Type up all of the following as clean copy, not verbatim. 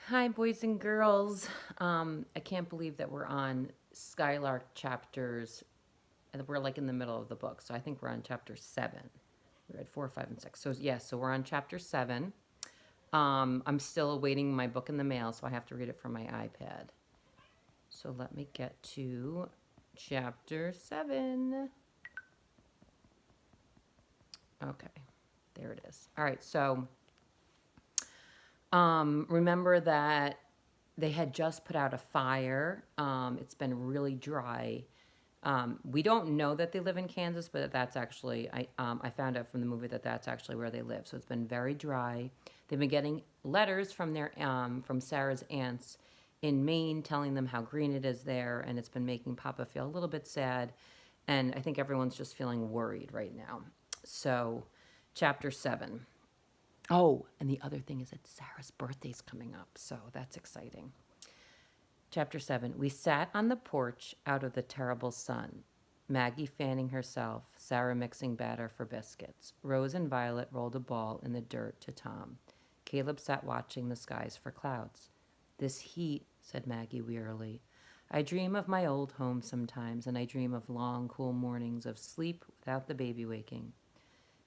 Hi, boys and girls. I can't believe that we're on Skylark chapters, and we're like in the middle of the book. So I think we're on chapter 7. We read 4, 5, and 6. So, yes, so we're on chapter 7. I'm still awaiting my book in the mail, so I have to read it from my iPad. So let me get to chapter 7. Okay, there it is. All right, so remember that they had just put out a fire. It's been really dry. We don't know that they live in Kansas, but that's actually I found out from the movie that that's actually where they live. So it's been very dry. They've been getting letters from their from Sarah's aunts in Maine telling them how green it is there, and it's been making Papa feel a little bit sad. And I think everyone's just feeling worried right now. So, chapter 7. Oh, and the other thing is that Sarah's birthday's coming up, so that's exciting. Chapter 7. We sat on the porch out of the terrible sun. Maggie fanning herself, Sarah mixing batter for biscuits. Rose and Violet rolled a ball in the dirt to Tom. Caleb sat watching the skies for clouds. This heat, said Maggie wearily. I dream of my old home sometimes, and I dream of long, cool mornings of sleep without the baby waking.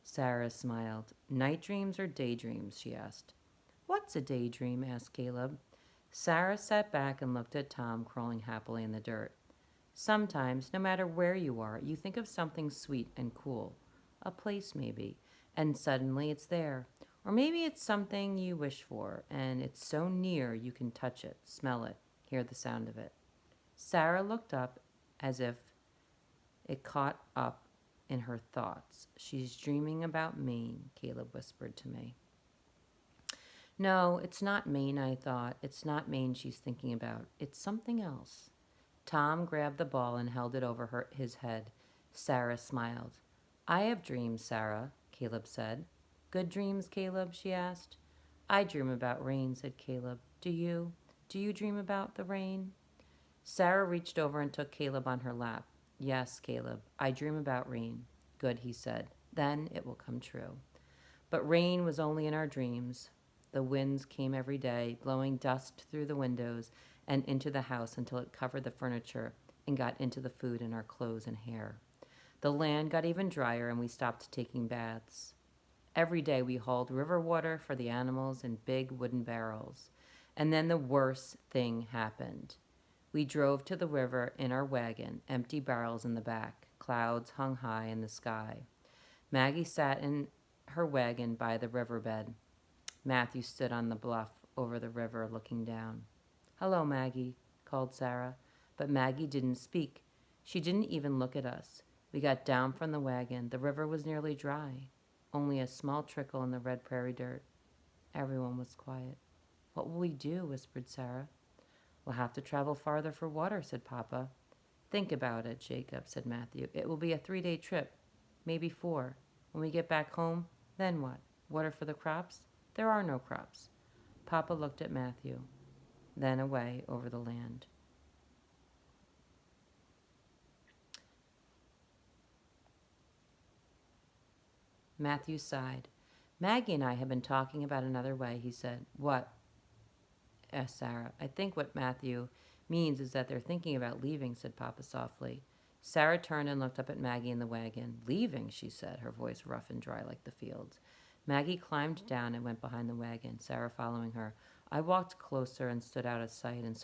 Sarah smiled. Night dreams or daydreams? She asked. What's a daydream? Asked Caleb. Sarah sat back and looked at Tom crawling happily in the dirt. Sometimes, no matter where you are, you think of something sweet and cool. A place, maybe, and suddenly it's there. Or maybe it's something you wish for, and it's so near you can touch it, smell it, hear the sound of it. Sarah looked up as if it caught up in her thoughts. She's dreaming about Maine, Caleb whispered to me. No, it's not Maine, I thought. It's not Maine she's thinking about. It's something else. Tom grabbed the ball and held it over his head. Sarah smiled. I have dreams, Sarah, Caleb said. Good dreams, Caleb? She asked. I dream about rain, said Caleb. Do you? Do you dream about the rain? Sarah reached over and took Caleb on her lap. Yes, Caleb, I dream about rain. Good, he said. Then it will come true. But rain was only in our dreams. The winds came every day, blowing dust through the windows and into the house until it covered the furniture and got into the food in our clothes and hair. The land got even drier and we stopped taking baths. Every day we hauled river water for the animals in big wooden barrels. And then the worst thing happened. We drove to the river in our wagon, empty barrels in the back. Clouds hung high in the sky. Maggie sat in her wagon by the riverbed. Matthew stood on the bluff over the river looking down. Hello, Maggie, called Sarah. But Maggie didn't speak. She didn't even look at us. We got down from the wagon. The river was nearly dry, only a small trickle in the red prairie dirt. Everyone was quiet. What will we do? Whispered Sarah. We'll have to travel farther for water, said Papa. Think about it, Jacob, said Matthew. It will be a 3-day trip, maybe 4. When we get back home, then what? Water for the crops? There are no crops. Papa looked at Matthew, then away over the land. Matthew sighed. Maggie and I have been talking about another way, he said. What? Asked Sarah. I think what Matthew means is that they're thinking about leaving, said Papa softly. Sarah turned and looked up at Maggie in the wagon. Leaving, she said, her voice rough and dry like the fields. Maggie climbed down and went behind the wagon, Sarah following her. I walked closer and stood out of sight and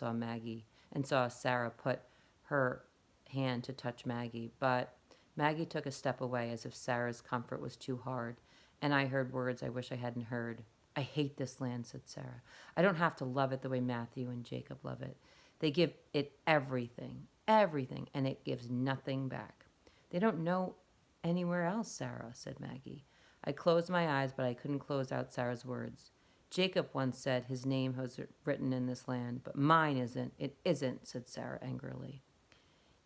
saw Sarah put her hand to touch Maggie, but Maggie took a step away as if Sarah's comfort was too hard, and I heard words I wish I hadn't heard. I hate this land, said Sarah. I don't have to love it the way Matthew and Jacob love it. They give it everything, everything, and it gives nothing back. They don't know anywhere else, Sarah, said Maggie. I closed my eyes, but I couldn't close out Sarah's words. Jacob once said his name was written in this land, but mine isn't. It isn't, said Sarah angrily.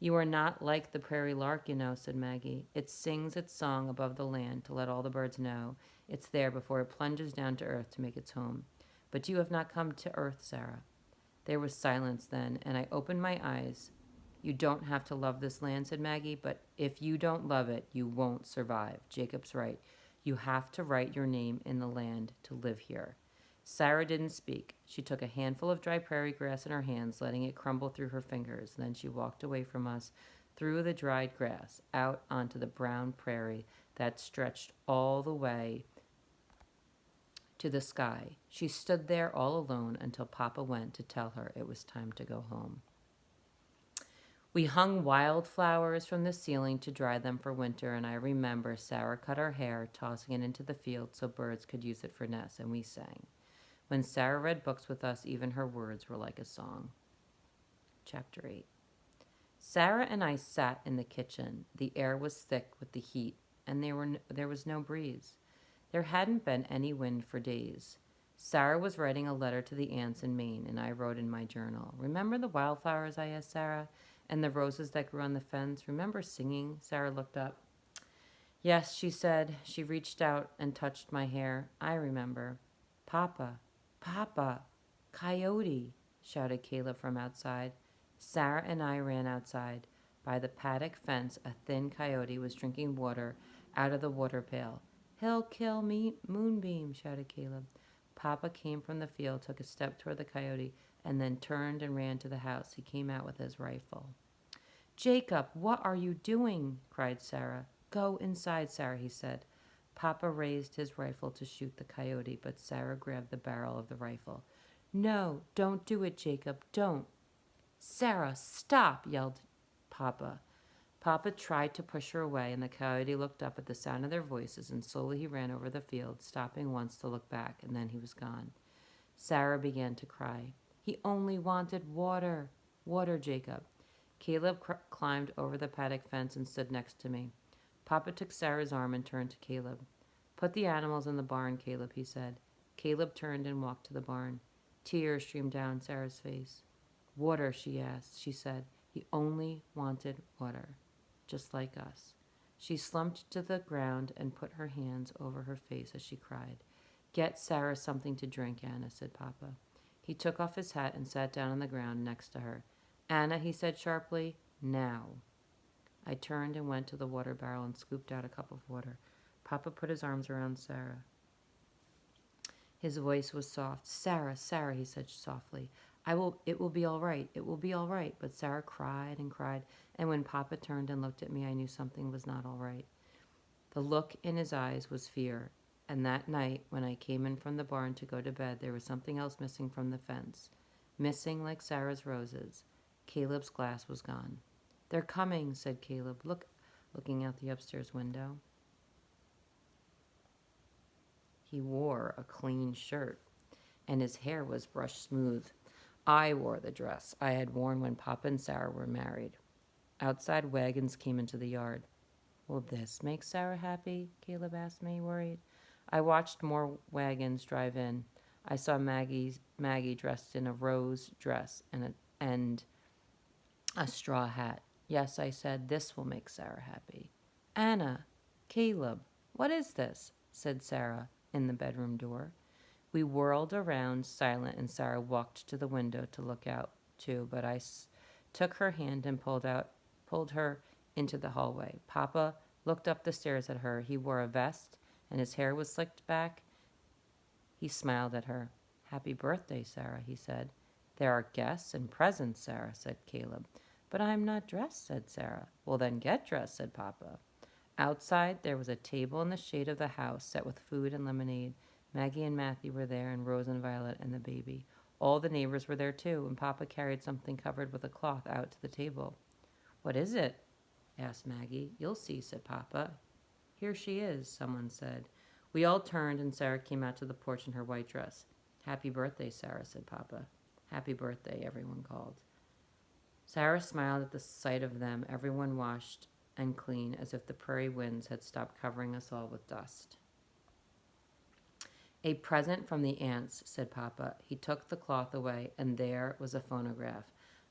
You are not like the prairie lark, you know, said Maggie. It sings its song above the land to let all the birds know it's there before it plunges down to earth to make its home. But you have not come to earth, Sarah. There was silence then, and I opened my eyes. You don't have to love this land, said Maggie, but if you don't love it, you won't survive. Jacob's right. You have to write your name in the land to live here. Sarah didn't speak. She took a handful of dry prairie grass in her hands, letting it crumble through her fingers. Then she walked away from us through the dried grass, out onto the brown prairie that stretched all the way to the sky. She stood there all alone until Papa went to tell her it was time to go home. We hung wildflowers from the ceiling to dry them for winter, and I remember Sarah cut her hair, tossing it into the field so birds could use it for nests, and we sang. When Sarah read books with us, even her words were like a song. Chapter 8. Sarah and I sat in the kitchen. The air was thick with the heat, and there was no breeze. There hadn't been any wind for days. Sarah was writing a letter to the aunts in Maine, and I wrote in my journal. Remember the wildflowers, I asked Sarah, and the roses that grew on the fence? Remember singing? Sarah looked up. Yes, she said. She reached out and touched my hair. I remember. Papa, Papa, coyote, shouted Caleb from outside. Sarah and I ran outside. By the paddock fence, a thin coyote was drinking water out of the water pail. He'll kill me, Moonbeam, shouted Caleb. Papa came from the field, took a step toward the coyote, and then turned and ran to the house. He came out with his rifle. Jacob, what are you doing? Cried Sarah. Go inside, Sarah, he said. Papa raised his rifle to shoot the coyote, but Sarah grabbed the barrel of the rifle. No, don't do it, Jacob, don't. Sarah, stop, yelled Papa. Papa tried to push her away, and the coyote looked up at the sound of their voices, and slowly he ran over the field, stopping once to look back, and then he was gone. Sarah began to cry. He only wanted water. Water, Jacob. Caleb climbed over the paddock fence and stood next to me. Papa took Sarah's arm and turned to Caleb. Put the animals in the barn, Caleb, he said. Caleb turned and walked to the barn. Tears streamed down Sarah's face. Water, she said. He only wanted water, just like us. She slumped to the ground and put her hands over her face as she cried. Get Sarah something to drink, Anna, said Papa. He took off his hat and sat down on the ground next to her. Anna, he said sharply, now. I turned and went to the water barrel and scooped out a cup of water. Papa put his arms around Sarah. His voice was soft. Sarah, Sarah, he said softly. It will be all right. It will be all right. But Sarah cried and cried, and when Papa turned and looked at me, I knew something was not all right. The look in his eyes was fear, and that night, when I came in from the barn to go to bed, there was something else missing from the fence. Missing like Sarah's roses. Caleb's glass was gone. They're coming, said Caleb, looking out the upstairs window. He wore a clean shirt, and his hair was brushed smooth. I wore the dress I had worn when Papa and Sarah were married. Outside wagons came into the yard. Will this make Sarah happy? Caleb asked me, worried. I watched more wagons drive in. I saw Maggie dressed in a rose dress and a straw hat. Yes, I said, this will make Sarah happy. Anna, Caleb, what is this? Said Sarah in the bedroom door. We whirled around, silent, and Sarah walked to the window to look out, too, but I took her hand and pulled her into the hallway. Papa looked up the stairs at her. He wore a vest, and his hair was slicked back. He smiled at her. Happy birthday, Sarah, he said. There are guests and presents, Sarah, said Caleb. But I'm not dressed, said Sarah. Well, then get dressed, said Papa. Outside, there was a table in the shade of the house set with food and lemonade. Maggie and Matthew were there, and Rose and Violet and the baby. All the neighbors were there, too, and Papa carried something covered with a cloth out to the table. What is it? Asked Maggie. You'll see, said Papa. Here she is, someone said. We all turned, and Sarah came out to the porch in her white dress. Happy birthday, Sarah, said Papa. Happy birthday, everyone called. Sarah smiled at the sight of them, everyone washed and clean, as if the prairie winds had stopped covering us all with dust. A present from the aunts, said Papa. He took the cloth away, and there was a phonograph.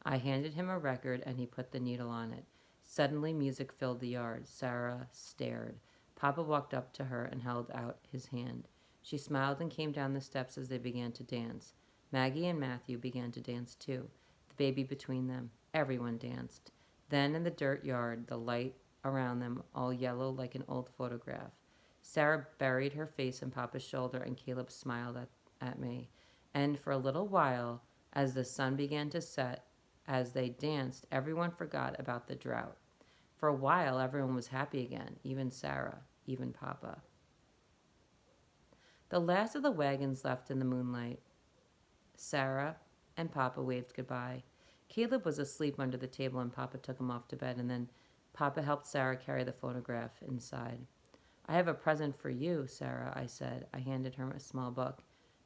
I handed him a record, and he put the needle on it. Suddenly, music filled the yard. Sarah stared. Papa walked up to her and held out his hand. She smiled and came down the steps as they began to dance. Maggie and Matthew began to dance too, the baby between them. Everyone danced. Then in the dirt yard, the light around them all yellow like an old photograph. Sarah buried her face in Papa's shoulder, and Caleb smiled at me. And for a little while, as the sun began to set, as they danced, everyone forgot about the drought. For a while, everyone was happy again, even Sarah, even Papa. The last of the wagons left in the moonlight. Sarah and Papa waved goodbye. Caleb was asleep under the table, and Papa took him off to bed, and then Papa helped Sarah carry the phonograph inside. I have a present for you, Sarah, I said. I handed her a small book.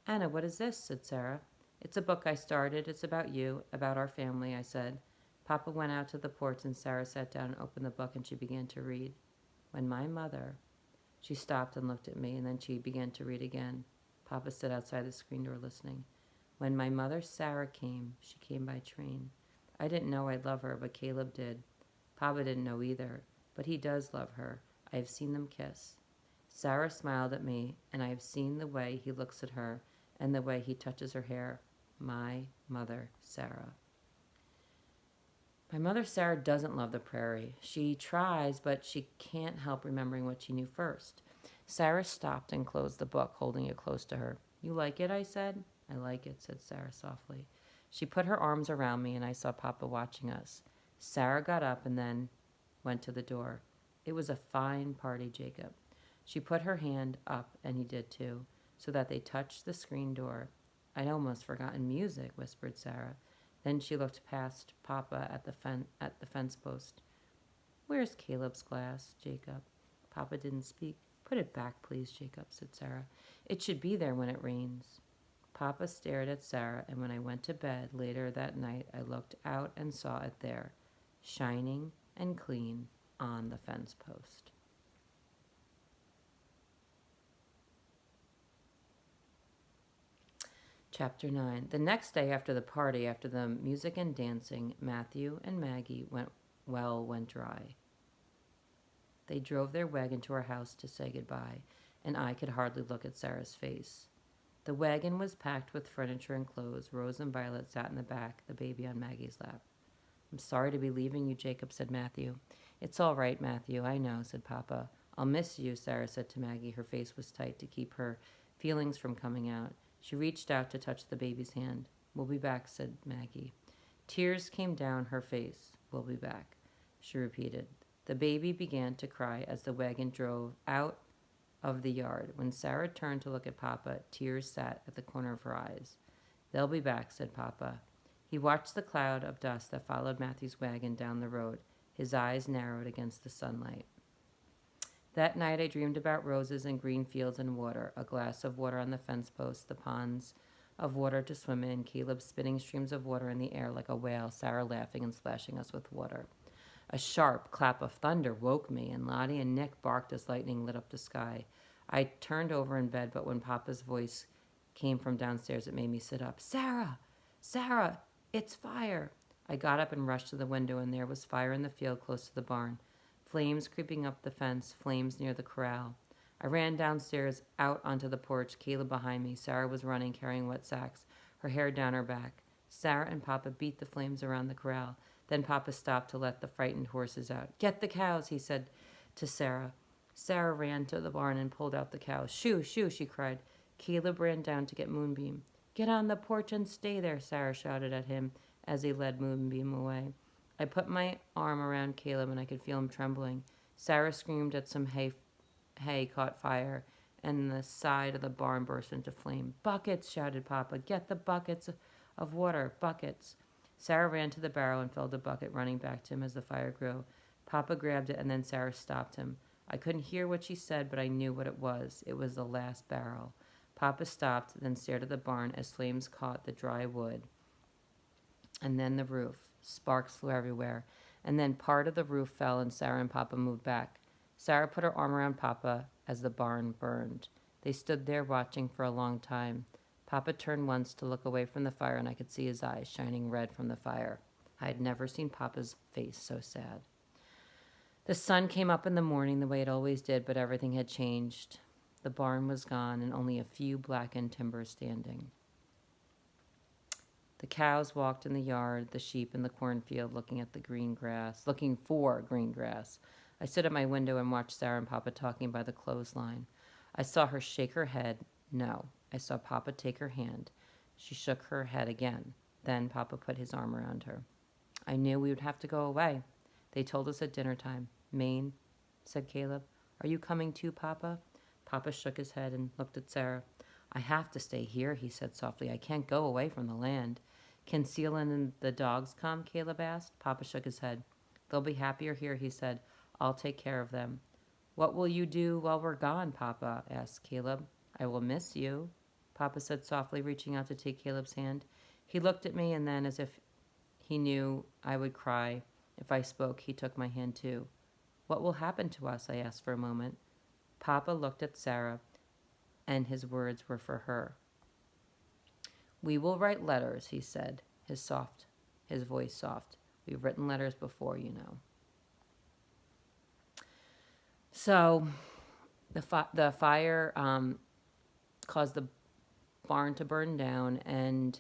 Anna, what is this? Said Sarah. It's a book I started. It's about you, about our family, I said. Papa went out to the porch, and Sarah sat down and opened the book, and she began to read. When my mother... She stopped and looked at me, and then she began to read again. Papa stood outside the screen door listening. When my mother Sarah came, she came by train. I didn't know I'd love her, but Caleb did. Papa didn't know either, but he does love her. I have seen them kiss. Sarah smiled at me, and I have seen the way he looks at her and the way he touches her hair. My mother Sarah. My mother Sarah doesn't love the prairie. She tries, but she can't help remembering what she knew first. Sarah stopped and closed the book, holding it close to her. You like it? I said. I like it, said Sarah softly. She put her arms around me, and I saw Papa watching us. Sarah got up and then went to the door. It was a fine party, Jacob. She put her hand up, and he did too, so that they touched the screen door. I'd almost forgotten music, whispered Sarah. Then she looked past Papa at the fence post. Where's Caleb's glass, Jacob? Papa didn't speak. Put it back, please, Jacob, said Sarah. It should be there when it rains. Papa stared at Sarah, and when I went to bed later that night, I looked out and saw it there, shining and clean on the fence post. Chapter 9. The next day after the party, after the music and dancing, Matthew and Maggie went dry. They drove their wagon to our house to say goodbye, and I could hardly look at Sarah's face. The wagon was packed with furniture and clothes. Rose and Violet sat in the back, the baby on Maggie's lap. I'm sorry to be leaving you, Jacob, said Matthew. It's all right, Matthew, I know, said Papa. I'll miss you, Sarah said to Maggie. Her face was tight to keep her feelings from coming out. She reached out to touch the baby's hand. We'll be back, said Maggie. Tears came down her face. We'll be back, she repeated. The baby began to cry as the wagon drove out of the yard. When Sarah turned to look at Papa, tears sat at the corner of her eyes. They'll be back, said Papa. He watched the cloud of dust that followed Matthew's wagon down the road. His eyes narrowed against the sunlight. That night I dreamed about roses and green fields and water, a glass of water on the fence post, the ponds of water to swim in, Caleb spitting streams of water in the air like a whale, Sarah laughing and splashing us with water. A sharp clap of thunder woke me, and Lottie and Nick barked as lightning lit up the sky. I turned over in bed, but when Papa's voice came from downstairs, it made me sit up. Sarah! Sarah! It's fire! I got up and rushed to the window, and there was fire in the field close to the barn. Flames creeping up the fence, flames near the corral. I ran downstairs, out onto the porch, Caleb behind me. Sarah was running, carrying wet sacks, her hair down her back. Sarah and Papa beat the flames around the corral. Then Papa stopped to let the frightened horses out. Get the cows, he said to Sarah. Sarah ran to the barn and pulled out the cows. Shoo, shoo, she cried. Caleb ran down to get Moonbeam. Get on the porch and stay there, Sarah shouted at him as he led Moonbeam away. I put my arm around Caleb and I could feel him trembling. Sarah screamed at some hay caught fire, and the side of the barn burst into flame. Buckets, shouted Papa. Get the buckets of water, buckets. Sarah ran to the barrel and filled the bucket, running back to him as the fire grew. Papa grabbed it, and then Sarah stopped him. I couldn't hear what she said, but I knew what it was. It was the last barrel. Papa stopped, then stared at the barn as flames caught the dry wood. And then the roof. Sparks flew everywhere. And then part of the roof fell, and Sarah and Papa moved back. Sarah put her arm around Papa as the barn burned. They stood there watching for a long time. Papa turned once to look away from the fire, and I could see his eyes shining red from the fire. I had never seen Papa's face so sad. The sun came up in the morning the way it always did, but everything had changed. The barn was gone, and only a few blackened timbers standing. The cows walked in the yard, the sheep in the cornfield looking for green grass. I stood at my window and watched Sarah and Papa talking by the clothesline. I saw her shake her head. No, I saw Papa take her hand. She shook her head again. Then Papa put his arm around her. I knew we would have to go away. They told us at dinner time. Maine, said Caleb. Are you coming too, Papa? Papa shook his head and looked at Sarah. I have to stay here, he said softly. I can't go away from the land. Can Seelin and the dogs come? Caleb asked. Papa shook his head. They'll be happier here, he said. I'll take care of them. What will you do while we're gone, Papa? Asked Caleb. I will miss you, Papa said softly, reaching out to take Caleb's hand. He looked at me, and then, as if he knew I would cry if I spoke, he took my hand too. What will happen to us? I asked for a moment. Papa looked at Sarah, and his words were for her. We will write letters, he said, his voice soft. We've written letters before, you know. So the fire caused the barn to burn down, and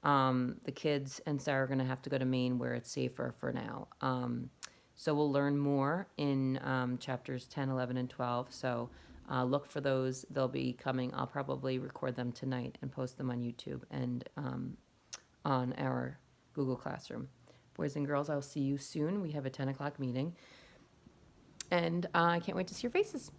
the kids and Sarah are going to have to go to Maine where it's safer for now. So we'll learn more in chapters 10, 11, and 12. So look for those. They'll be coming. I'll probably record them tonight and post them on YouTube and on our Google Classroom. Boys and girls, I'll see you soon. We have a 10 o'clock meeting. And I can't wait to see your faces.